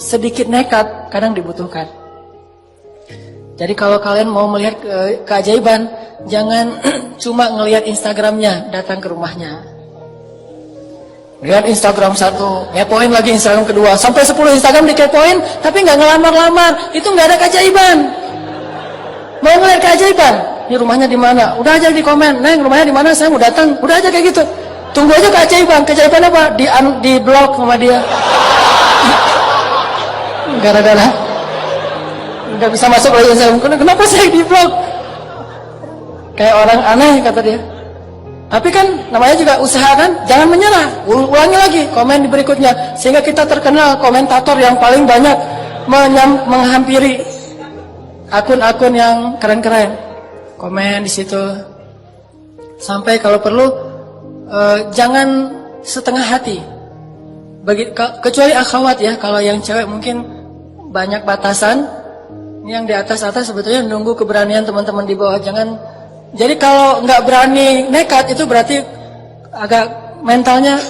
sedikit nekat kadang dibutuhkan. Jadi kalau kalian mau melihat keajaiban, jangan cuma ngelihat Instagramnya, datang ke rumahnya. Lihat Instagram satu, ngepoin lagi Instagram kedua, sampai 10 Instagram dikepoin, tapi nggak ngelamar-lamar, itu nggak ada keajaiban. Mau ngelihat keajaiban, ini rumahnya di mana? Udah aja di komen, Neng rumahnya di mana? Saya mau datang, udah aja kayak gitu. Tunggu aja keajaiban. Keajaiban apa? Di blok sama dia. Gara-gara nggak bisa masuk lagi Instagram. Kenapa saya di blok? Kayak orang aneh kata dia. Tapi kan namanya juga usaha kan, jangan menyerah. Ulangi lagi komen di berikutnya sehingga kita terkenal komentator yang paling banyak menghampiri akun-akun yang keren-keren. Komen di situ. Sampai kalau perlu jangan setengah hati. Kecuali akhwat ya, kalau yang cewek mungkin banyak batasan. Yang di atas-atas sebetulnya nunggu keberanian teman-teman di bawah. Jangan. Jadi kalau nggak berani nekat itu berarti agak mentalnya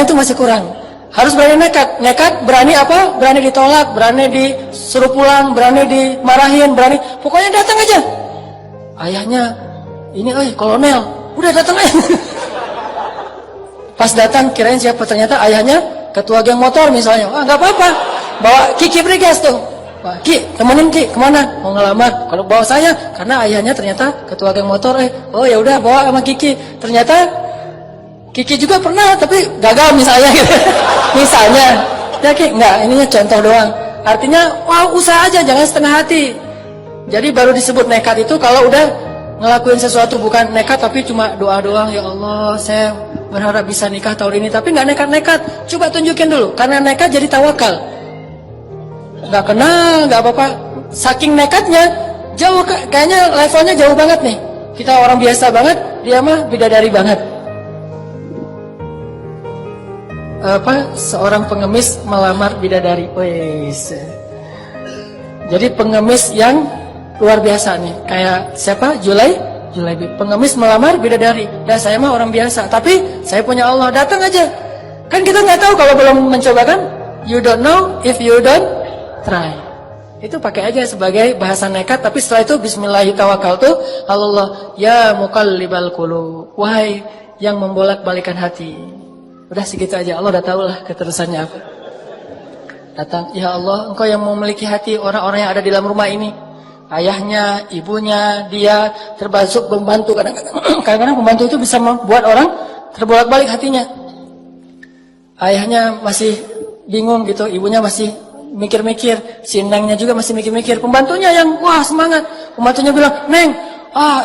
tuh masih kurang. Harus berani nekat. Nekat berani apa? Berani ditolak, berani disuruh pulang, berani dimarahin, berani. Pokoknya datang aja. Ayahnya ini kolonel, udah datang aja. Pas datang kirain siapa, ternyata ayahnya ketua geng motor misalnya. Nggak apa-apa. Bawa Kiki Brigas tuh. Wah, Ki, temenin Ki, kemana? Mau ngelamar. Kalau bawa saya, karena ayahnya ternyata ketua geng motor. Oh ya udah bawa sama Kiki. Ternyata Kiki juga pernah, tapi gagal misalnya. Gitu. Misalnya, ya Ki, enggak, ininya contoh doang. Artinya, usaha aja, jangan setengah hati. Jadi baru disebut nekat itu kalau udah ngelakuin sesuatu, bukan nekat tapi cuma doa doang. Ya Allah, saya berharap bisa nikah tahun ini, tapi nggak nekat-nekat. Coba tunjukin dulu, karena nekat jadi tawakal. Nggak kenal, nggak apa-apa. Saking nekatnya, jauh, kayaknya levelnya jauh banget nih. Kita orang biasa banget, dia mah bidadari banget. Seorang pengemis melamar bidadari. Wes. Jadi pengemis yang luar biasa nih. Kayak siapa? Julaibi. Pengemis melamar bidadari. Dan saya mah orang biasa, tapi saya punya Allah. Datang aja. Kan kita nggak tahu kalau belum mencoba kan? You don't know if you don't try. Itu pakai aja sebagai bahasa nekat, tapi setelah itu bismillahirrahmanirrahim. Allah ya muqallibal qulub. Wahai yang membolak-balikan hati. Udah segitu aja, Allah udah tahu lah keterusannya apa. Datang, ya Allah, Engkau yang memiliki hati orang-orang yang ada di dalam rumah ini. Ayahnya, ibunya, dia, termasuk pembantu. Kadang-kadang pembantu itu bisa membuat orang terbolak-balik hatinya. Ayahnya masih bingung gitu, ibunya masih mikir-mikir, si Nengnya juga masih mikir-mikir. Pembantunya yang semangat. Pembantunya bilang, Neng,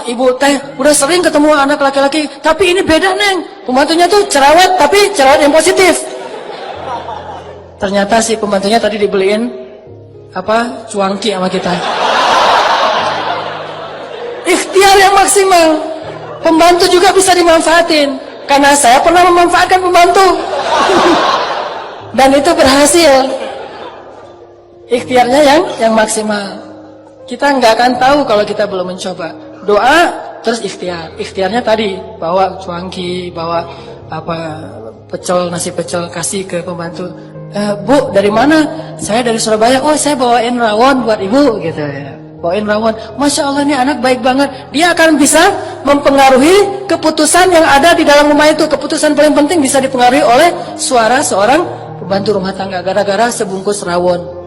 ibu teh udah sering ketemu anak laki-laki, tapi ini beda Neng. Pembantunya tuh cerewet, tapi cerewet yang positif. Ternyata si pembantunya tadi dibeliin cuangki sama kita. Ikhtiar yang maksimal. Pembantu juga bisa dimanfaatin, karena saya pernah memanfaatkan pembantu. Dan itu berhasil. Ikhtiarnya yang maksimal. Kita nggak akan tahu kalau kita belum mencoba. Doa terus ikhtiar. Ikhtiarnya tadi bawa cuangki, bawa nasi pecel kasih ke pembantu. Bu, dari mana? Saya dari Surabaya. Oh, saya bawain rawon buat ibu gitu ya. Bawain rawon. Masya Allah, ini anak baik banget. Dia akan bisa mempengaruhi keputusan yang ada di dalam rumah itu. Keputusan paling penting bisa dipengaruhi oleh suara seorang pembantu rumah tangga gara-gara sebungkus rawon.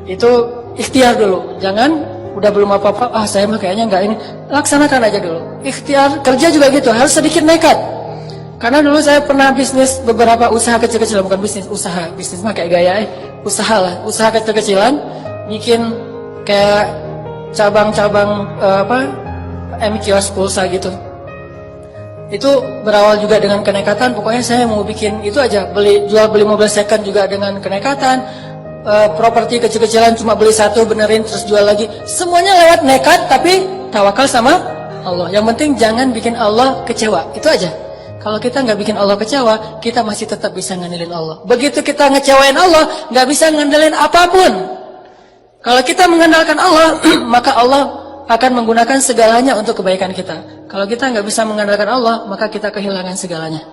Itu ikhtiar dulu. Jangan udah belum apa-apa, saya mah kayaknya enggak ini. Laksanakan aja dulu. Ikhtiar kerja juga gitu, harus sedikit nekat. Karena dulu saya pernah bisnis beberapa usaha kecil-kecilan, bukan bisnis, usaha. Bisnis mah kayak gaya usaha lah. Usaha kecil-kecilan, bikin kayak cabang-cabang kios pulsa gitu. Itu berawal juga dengan kenekatan. Pokoknya saya mau bikin itu aja, jual beli mobil second juga dengan kenekatan. Properti kecil-kecilan cuma beli satu, benerin terus jual lagi. Semuanya lewat nekat, tapi tawakal sama Allah. Yang penting jangan bikin Allah kecewa. Itu aja. Kalau kita nggak bikin Allah kecewa, kita masih tetap bisa ngandelin Allah. Begitu kita ngecewain Allah, nggak bisa ngandelin apapun. Kalau kita mengandalkan Allah, maka Allah akan menggunakan segalanya untuk kebaikan kita. Kalau kita nggak bisa mengandalkan Allah, maka kita kehilangan segalanya.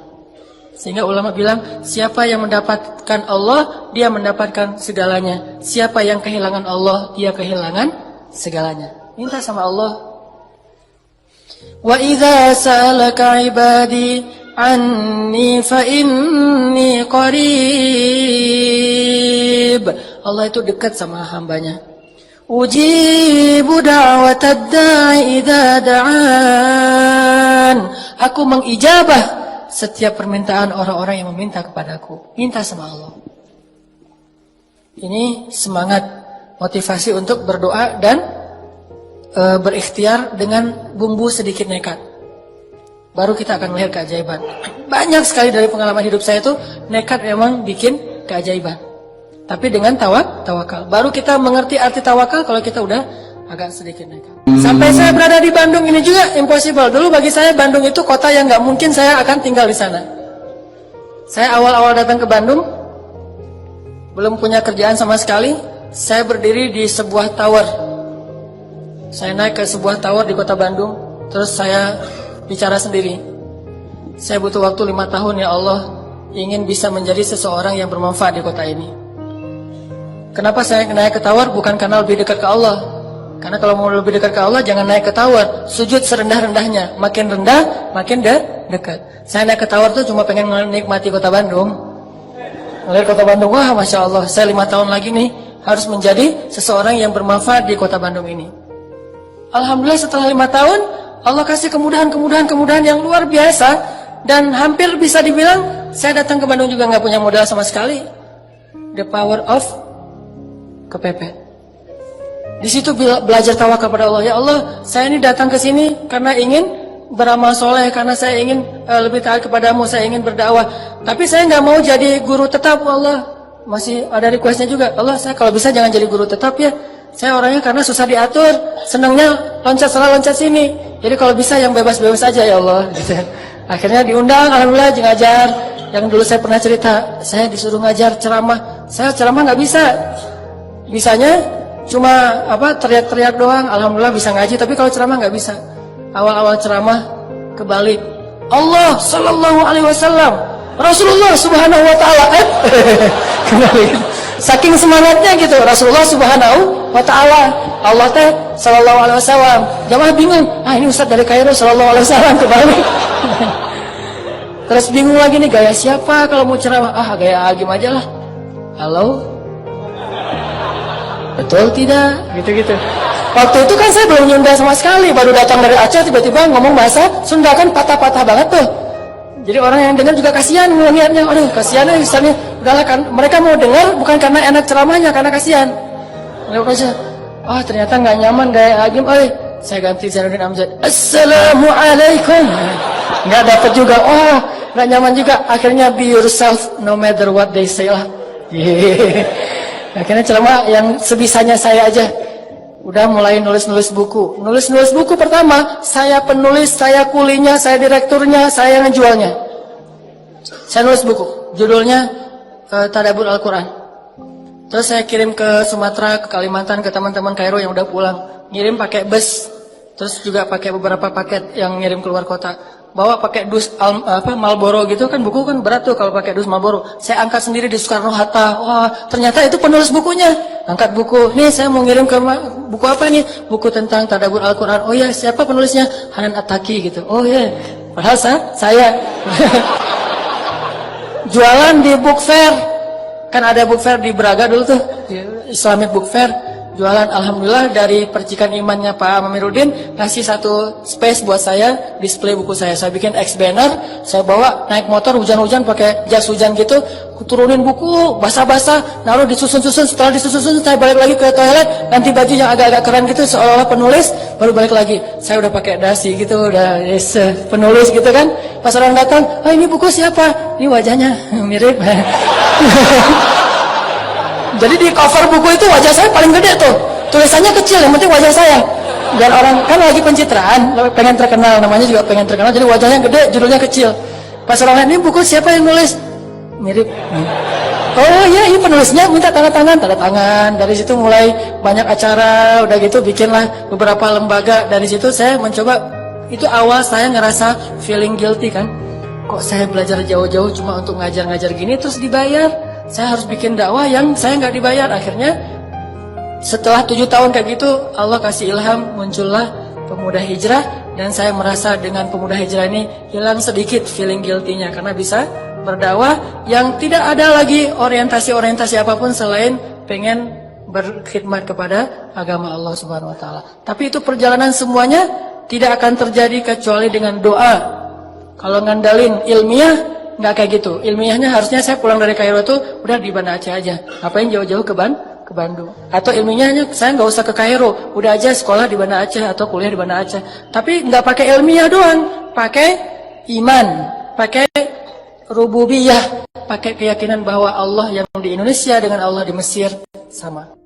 Sehingga ulama bilang, siapa yang mendapatkan Allah, dia mendapatkan segalanya. Siapa yang kehilangan Allah, dia kehilangan segalanya. Minta sama Allah. Wa idza sa'alaka 'ibadi anni fa inni qarib. Allah itu dekat sama hambanya. Ujibu da'watad da'i idza da'an. Aku mengijabah setiap permintaan orang-orang yang meminta kepadaku. Minta sama Allah. Ini semangat, motivasi untuk berdoa dan berikhtiar dengan bumbu sedikit nekat. Baru kita akan melihat keajaiban. Banyak sekali dari pengalaman hidup saya itu nekat memang bikin keajaiban. Tapi dengan tawakal. Baru kita mengerti arti tawakal kalau kita udah agak sedikit nekat. Sampai saya berada di Bandung ini juga impossible. Dulu bagi saya Bandung itu kota yang nggak mungkin saya akan tinggal di sana. Saya awal-awal datang ke Bandung, belum punya kerjaan sama sekali. Saya berdiri di sebuah tower. Saya naik ke sebuah tower di kota Bandung, terus saya bicara sendiri. Saya butuh waktu 5 tahun ya Allah, ingin bisa menjadi seseorang yang bermanfaat di kota ini. Kenapa saya naik ke tower? Bukan karena lebih dekat ke Allah. Karena kalau mau lebih dekat ke Allah, jangan naik ke tower. Sujud serendah-rendahnya. Makin rendah, makin dekat. Saya naik ke tower tuh cuma pengen menikmati kota Bandung. Melihat kota Bandung, wah Masya Allah, saya 5 tahun lagi nih harus menjadi seseorang yang bermanfaat di kota Bandung ini. Alhamdulillah setelah 5 tahun, Allah kasih kemudahan yang luar biasa. Dan hampir bisa dibilang, saya datang ke Bandung juga nggak punya modal sama sekali. The power of kepepet. Di situ belajar tawakal kepada Allah. Ya Allah, saya ini datang ke sini karena ingin beramal soleh, karena saya ingin lebih taat kepadamu, saya ingin berdakwah. Tapi saya nggak mau jadi guru tetap, Allah. Masih ada requestnya juga, Allah, saya kalau bisa jangan jadi guru tetap ya. Saya orangnya karena susah diatur, senangnya loncat sana loncat sini. Jadi kalau bisa yang bebas-bebas aja ya Allah. Gitu. Akhirnya diundang, alhamdulillah ngajar. Yang dulu saya pernah cerita, saya disuruh ngajar ceramah. Saya ceramah nggak bisa. Bisanya cuma teriak-teriak doang. Alhamdulillah bisa ngaji, tapi kalau ceramah nggak bisa. Awal-awal ceramah kebalik. Allah Sallallahu Alaihi Wasallam, Rasulullah Subhanahu Wa Taala. Kembali. Saking semangatnya gitu, Rasulullah Subhanahu Wa Taala, Allah teh Sallallahu Alaihi Wasallam. Jamaah bingung. Ini Ustadz dari Kairo Sallallahu Alaihi Wasallam kebalik. Terus bingung lagi nih, gaya siapa kalau mau ceramah? Gaya Agim aja lah. Halo. Betul tidak? Gitu-gitu. Waktu itu kan saya belum Sunda sama sekali, baru datang dari Aceh, tiba-tiba ngomong bahasa Sunda kan patah-patah banget tuh. Jadi orang yang dengar juga kasihan ngelihatnya, aduh kasihan ya misalnya. Udahlah kan, mereka mau dengar bukan karena enak ceramahnya, karena kasihan. Lewat aja. Ternyata nggak nyaman gaya Agim. Saya ganti Zainuddin Amjad. Assalamualaikum. Nggak dapet juga. Nggak nyaman juga. Akhirnya be yourself no matter what they say lah. Akhirnya ceramah yang sebisanya saya aja. Udah mulai nulis-nulis buku. Nulis-nulis buku pertama, saya penulis, saya kulinya, saya direkturnya, saya yang ngejualnya. Saya nulis buku. Judulnya Tadabbur Al-Quran. Terus saya kirim ke Sumatera, ke Kalimantan, ke teman-teman Kairo yang udah pulang. Ngirim pakai bus. Terus juga pakai beberapa paket yang ngirim keluar kota. Bawa pakai dus Marlboro gitu kan, buku kan berat tuh kalau pakai dus Marlboro. Saya angkat sendiri di Soekarno Hatta. Ternyata itu penulis bukunya. Angkat buku. Nih saya mau ngirim ke buku apa nih? Buku tentang Tadabbur Al-Quran. Ya siapa penulisnya? Hanan At-Taki gitu. Padahal saya jualan di book fair. Kan ada book fair di Braga dulu tuh, Islamic book fair. Jualan, alhamdulillah dari percikan imannya Pak Amiruddin ngasih satu space buat saya display buku saya. Saya bikin X banner, saya bawa naik motor hujan-hujan pakai jas hujan gitu, turunin buku basah-basah, naruh disusun-susun. Setelah disusun saya balik lagi ke toilet, ganti baju yang agak-agak keren gitu seolah-olah penulis, baru balik lagi. Saya udah pakai dasi gitu, udah penulis gitu kan. Pas orang datang, ini buku siapa? Ini wajahnya mirip. Jadi di cover buku itu wajah saya paling gede tuh. Tulisannya kecil, yang penting wajah saya. Dan orang kan lagi pencitraan, pengen terkenal, namanya juga pengen terkenal. Jadi wajahnya gede, judulnya kecil. Pas orang lihat, ini buku siapa yang nulis? Mirip. Ini penulisnya minta tanda tangan. Dari situ mulai banyak acara, udah gitu bikinlah beberapa lembaga. Dari situ saya mencoba, itu awal saya ngerasa feeling guilty kan. kok saya belajar jauh-jauh cuma untuk ngajar-ngajar gini terus dibayar? Saya harus bikin dakwah yang saya nggak dibayar. Akhirnya setelah 7 tahun kayak gitu, Allah kasih ilham, muncullah Pemuda Hijrah. Dan saya merasa dengan Pemuda Hijrah ini hilang sedikit feeling guilty-nya, karena bisa berdakwah yang tidak ada lagi orientasi-orientasi apapun selain pengen berkhidmat kepada agama Allah Subhanahu wa taala. Tapi itu perjalanan semuanya tidak akan terjadi kecuali dengan doa. Kalau ngandalin ilmiah nggak kayak gitu. Ilmiahnya harusnya saya pulang dari Kairo tuh udah di Banda Aceh aja. Ngapain jauh-jauh ke Bandung? Atau ilmiahnya saya nggak usah ke Kairo, udah aja sekolah di Banda Aceh atau kuliah di Banda Aceh. Tapi nggak pakai ilmiah doang, pakai iman, pakai rububiyah, pakai keyakinan bahwa Allah yang di Indonesia dengan Allah di Mesir sama.